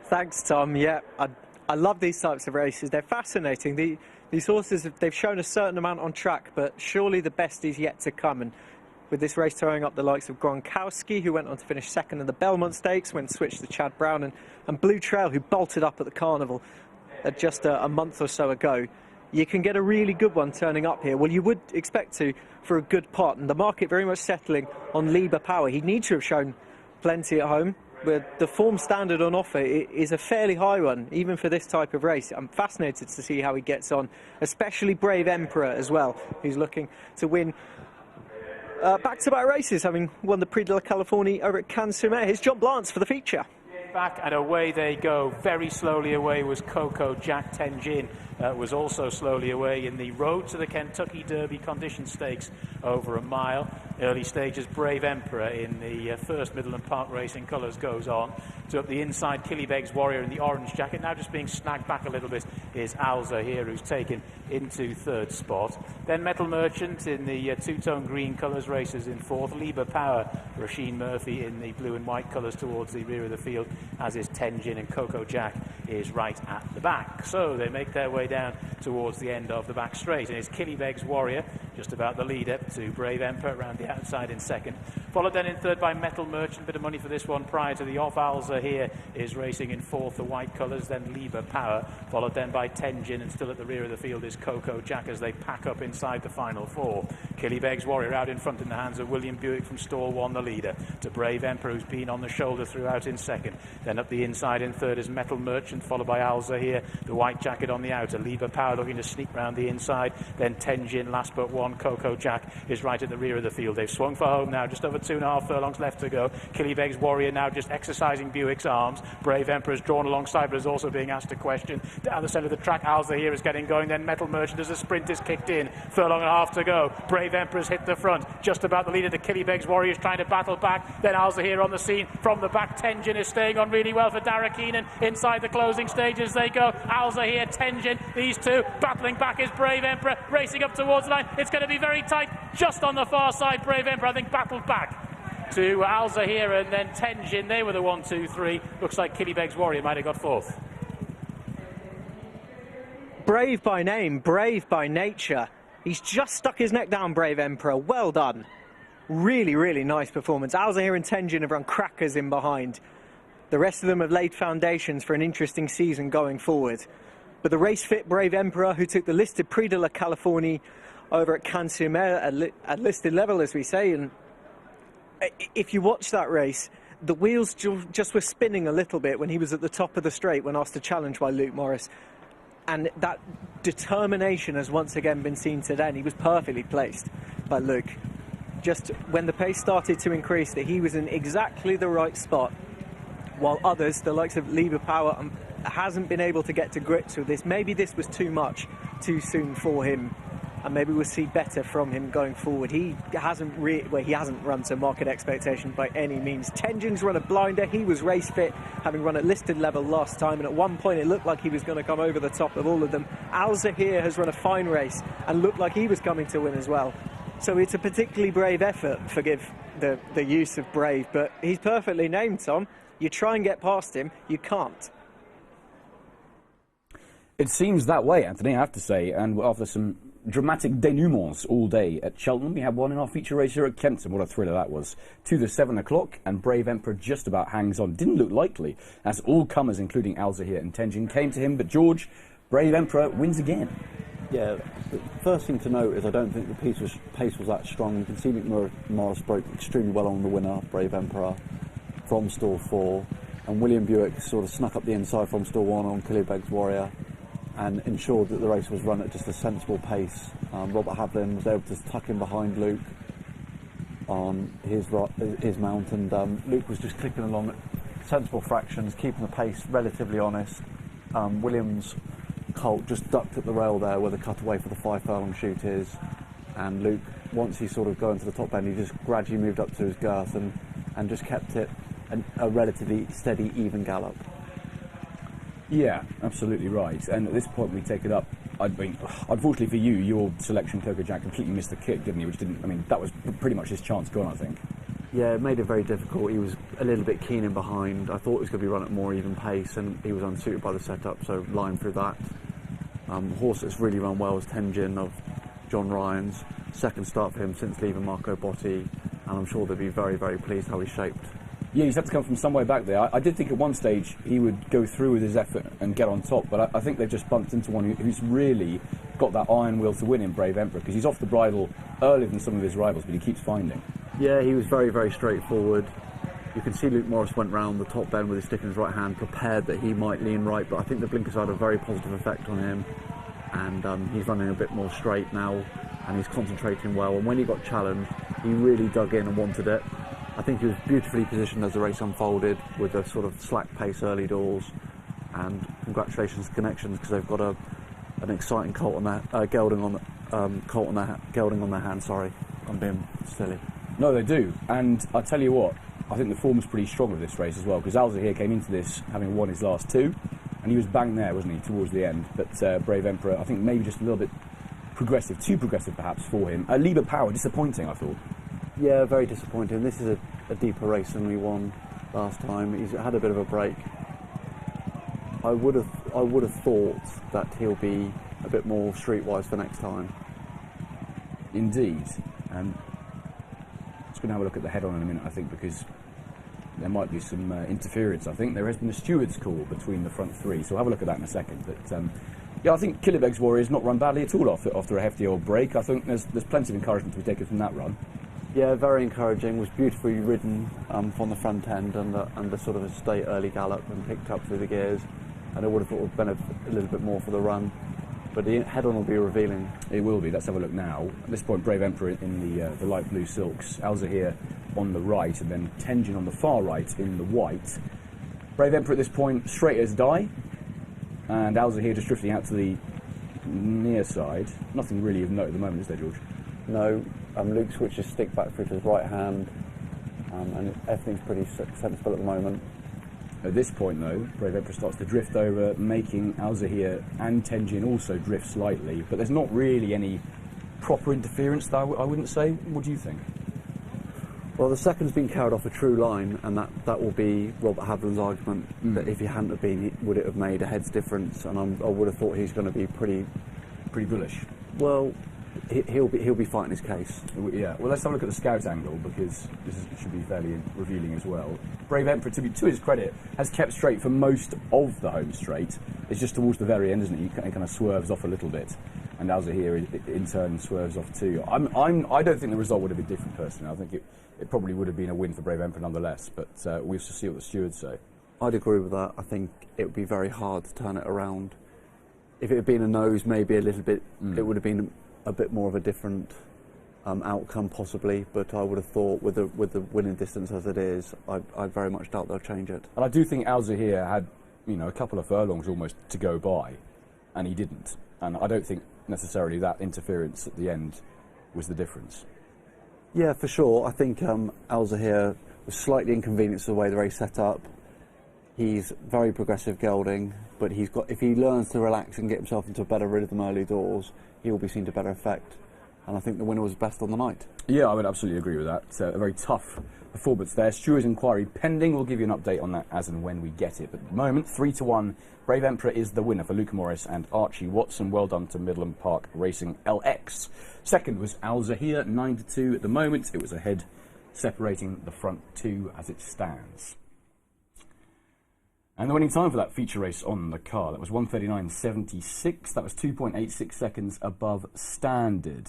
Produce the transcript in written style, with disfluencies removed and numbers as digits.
Thanks, Tom. Yeah, I love these types of races. They're fascinating. These horses, they've shown a certain amount on track, but surely the best is yet to come. And with this race throwing up the likes of Gronkowski, who went on to finish second in the Belmont Stakes, when switched to Chad Brown, and Blue Trail, who bolted up at the Carnival just a month or so ago, you can get a really good one turning up here. Well, you would expect to for a good pot, and the market very much settling on Lieber Power. He'd need to have shown plenty at home, but the form standard on offer is a fairly high one, even for this type of race. I'm fascinated to see how he gets on, especially Brave Emperor as well, who's looking to win back-to-back races, having won the Prix de la Californie over at Cannes-sur-Mer. Here's John Blance for the feature. Back and away they go. Very slowly away was Coco Jack. Tenjin was also slowly away in the Road to the Kentucky Derby Condition Stakes over a mile. Early stages, Brave Emperor in the first Midland Park Racing colours goes on. To up the inside, Killybegs Warrior in the orange jacket. Now just being snagged back a little bit is Alza here, who's taken into third spot. Then Metal Merchant in the two-tone green colours races in fourth. Lieber Power, Rasheen Murphy in the blue and white colours towards the rear of the field, as is Tenjin, and Coco Jack is right at the back. So they make their way down towards the end of the back straight, and it's Killybegs Warrior just about the leader to Brave Emperor around the outside in second. Followed then in third by Metal Merchant. Bit of money for this one prior to the off. Alza here is racing in fourth, the white colours. Then Lieber Power, followed then by Tenjin, and still at the rear of the field is Coco Jack as they pack up inside the final four. Killybegs Warrior out in front in the hands of William Buick from stall one, the leader, to Brave Emperor, who's been on the shoulder throughout in second. Then up the inside in third is Metal Merchant, followed by Alza here, the white jacket on the outer. Lieber Power looking to sneak round the inside. Then Tenjin, last but one. Coco Jack is right at the rear of the field. They've swung for home now, just over 2.5 furlongs left to go. Killybegs Warrior now just exercising Buick's arms. Brave Emperor is drawn alongside, but is also being asked a question. Down the centre of the track, Alza here is getting going. Then Metal Merchant as the sprint is kicked in. Furlong and a half to go. Brave Emperor's hit the front, just about the leader. The Killybegs Warrior is trying to battle back. Then Alza here on the scene from the back. Tenjin is staying on really well for Dara Keenan. Inside the closing stages they go. Alza here, Tenjin, these two battling back is Brave Emperor, racing up towards the line. It's going to be very tight just on the far side. Brave Emperor, I think, battled back to Alza here, and then Tenjin. They were the 1, 2, 3. Looks like Killybegs Warrior might have got fourth. Brave by name, brave by nature. He's just stuck his neck down, Brave Emperor. Well done. Really, really nice performance. Alza here and Tenjin have run crackers in behind. The rest of them have laid foundations for an interesting season going forward. But the race-fit Brave Emperor, who took the listed Prix de la Californie over at Cannes-sur-Mer at listed level, as we say, and if you watch that race, the wheels just were spinning a little bit when he was at the top of the straight when asked to challenge by Luke Morris. And that determination has once again been seen today, and he was perfectly placed by Luke. Just when the pace started to increase, that he was in exactly the right spot, while others, the likes of Lieber Power, hasn't been able to get to grips with this. Maybe this was too much, too soon for him, and maybe we'll see better from him going forward. He hasn't run to market expectation by any means. Tenjin's run a blinder. He was race fit, having run at listed level last time, and at one point it looked like he was going to come over the top of all of them. Alza here has run a fine race and looked like he was coming to win as well. So it's a particularly brave effort, forgive the use of brave, but he's perfectly named, Tom. You try and get past him, you can't. It seems that way, Anthony, I have to say, and after some dramatic denouements all day at Cheltenham, we had one in our feature race here at Kempton. What a thriller that was. To the 7 o'clock, and Brave Emperor just about hangs on. Didn't look likely, as all comers, including Alza here and Tenjin, came to him, but George, Brave Emperor wins again. Yeah, the first thing to note is I don't think the pace was that strong. You can see Moriss broke extremely well on the winner, Brave Emperor, from stall 4, and William Buick sort of snuck up the inside from stall 1 on Killybegs Warrior and ensured that the race was run at just a sensible pace. Robert Havlin was able to tuck in behind Luke on his mount, and Luke was just clicking along at sensible fractions, keeping the pace relatively honest. Williams' colt just ducked at the rail there where the cutaway for the 5 furlong shoot is, and Luke, once he sort of got into the top end, he just gradually moved up to his girth and just kept it a relatively steady, even gallop. Yeah, absolutely right. And at this point we take it up. I mean, unfortunately for you, your selection, Coco Jack, completely missed the kick, didn't he? Which didn't. I mean, that was pretty much his chance gone, I think. Yeah, it made it very difficult. He was a little bit keen in behind. I thought he was going to be run at more even pace, and he was unsuited by the setup, so line through that. Horse that's really run well is Tenjin of John Ryan's. Second start for him since leaving Marco Botti, and I'm sure they'll be very, very pleased how he's shaped. Yeah, he's had to come from some way back there. I did think at one stage he would go through with his effort and get on top, but I think they've just bumped into one who's really got that iron will to win in Brave Emperor, because he's off the bridle earlier than some of his rivals, but he keeps finding. Yeah, he was very, very straightforward. You can see Luke Morris went round the top bend with his stick in his right hand, prepared that he might lean right, but I think the blinkers had a very positive effect on him, and he's running a bit more straight now, and he's concentrating well, and when he got challenged, he really dug in and wanted it. I think he was beautifully positioned as the race unfolded, with a sort of slack pace early doors, and congratulations to Connections, because they've got an exciting colt on their gelding on their hand. Sorry, I'm being silly. No, they do, and I tell you what, I think the form was pretty strong of this race as well, because Alza here came into this having won his last two, and he was bang there, wasn't he, towards the end. But Brave Emperor, I think maybe just a little bit progressive, too progressive perhaps for him. Liber Power, disappointing, I thought. Yeah, very disappointing. This is a deeper race than we won last time. He's had a bit of a break. I would have thought that he'll be a bit more streetwise for next time. Indeed. Just going to have a look at the head-on in a minute, I think, because there might be some interference. I think there has been a steward's call between the front three, so we'll have a look at that in a second. But yeah, I think Killibeg's Warrior's not run badly at all after a hefty old break. I think there's plenty of encouragement to be taken from that run. Yeah, very encouraging. Was beautifully ridden from the front end and the sort of a straight early gallop and picked up through the gears. And I would have thought it would benefit a little bit more for the run. But the head-on will be revealing. It will be. Let's have a look now. At this point, Brave Emperor in the light blue silks. Alza here on the right, and then Tenjin on the far right in the white. Brave Emperor at this point straight as die, and Alza here just drifting out to the near side. Nothing really of note at the moment, is there, George? No. Luke switches stick back through to his right hand, and everything's pretty sensible at the moment. At this point, though, Brave Emperor starts to drift over, making Alza here and Tenjin also drift slightly, but there's not really any proper interference, though, I wouldn't say. What do you think? Well, the second's been carried off a true line, and that will be Robert Havlin's argument, that if he hadn't have been, would it have made a head's difference, and I would have thought he's going to be pretty bullish. Well, he'll be fighting his case. Yeah. Well, let's have a look at the scout angle, because this should be fairly revealing as well. Brave Emperor, to his credit, has kept straight for most of the home straight. It's just towards the very end, isn't it? He kind of swerves off a little bit, and Alza here in turn swerves off too. I don't think the result would have been different personally. I think it probably would have been a win for Brave Emperor nonetheless. But we'll just see what the stewards say. I'd agree with that. I think it would be very hard to turn it around. If it had been a nose, maybe a little bit, it would have been a bit more of a different outcome possibly, but I would have thought with the winning distance as it is, I very much doubt they'll change it. And I do think Alza here had, a couple of furlongs almost to go by, and he didn't. And I don't think necessarily that interference at the end was the difference. Yeah, for sure. I think Alza here was slightly inconvenienced the way the race set up. He's very progressive gelding, but if he learns to relax and get himself into a better rhythm early doors, he will be seen to better effect. And I think the winner was best on the night. Yeah, I would absolutely agree with that. A very tough performance there. Steward's inquiry pending. We'll give you an update on that as and when we get it. But at the moment, 3-1. Brave Emperor is the winner for Luke Morris and Archie Watson. Well done to Midland Park Racing LX. Second was Alza here, 9-2 at the moment. It was a head separating the front two as it stands. And the winning time for that feature race on the car, that was 1:39.76. That was 2.86 seconds above standard.